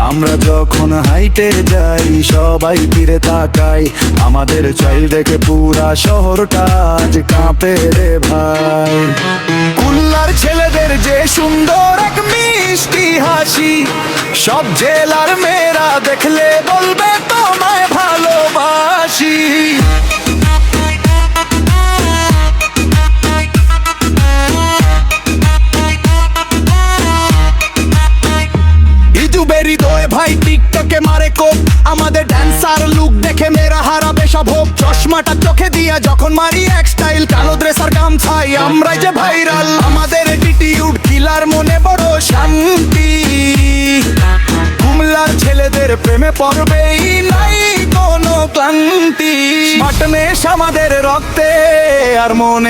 আমরা যখন হাইটে যাই সবাই ফিরে তাকাই, আমাদের চাইল দেখে পুরা শহরটা আজ কাঁপে রে ভাই। খুলনার ছেলেদের যে সুন্দর এক মিষ্টি হাসি, সব জেলার মেয়েরা দেখলে বলবে তোমায় ভালোবাসি। হৃদয় ভাই টিকটকে মারে কোপ, আমাদের ড্যান্সার লুক দেখে মেয়েরা হারাবে সব হোপ। চশমাটা চোখে দিয়া যখন মারি এক স্টাইল, কালো ড্রেস আর গামছাই আমরাই যে ভাইরাল। আমাদের অ্যাটিটিউড কিলার, মনে বড় শান্তি। কুমিল্লার ছেলেদের প্রেমে পড়বেই নাই কোনো ক্লান্তি। মাটনেশ আমাদের রক্তে আর মনে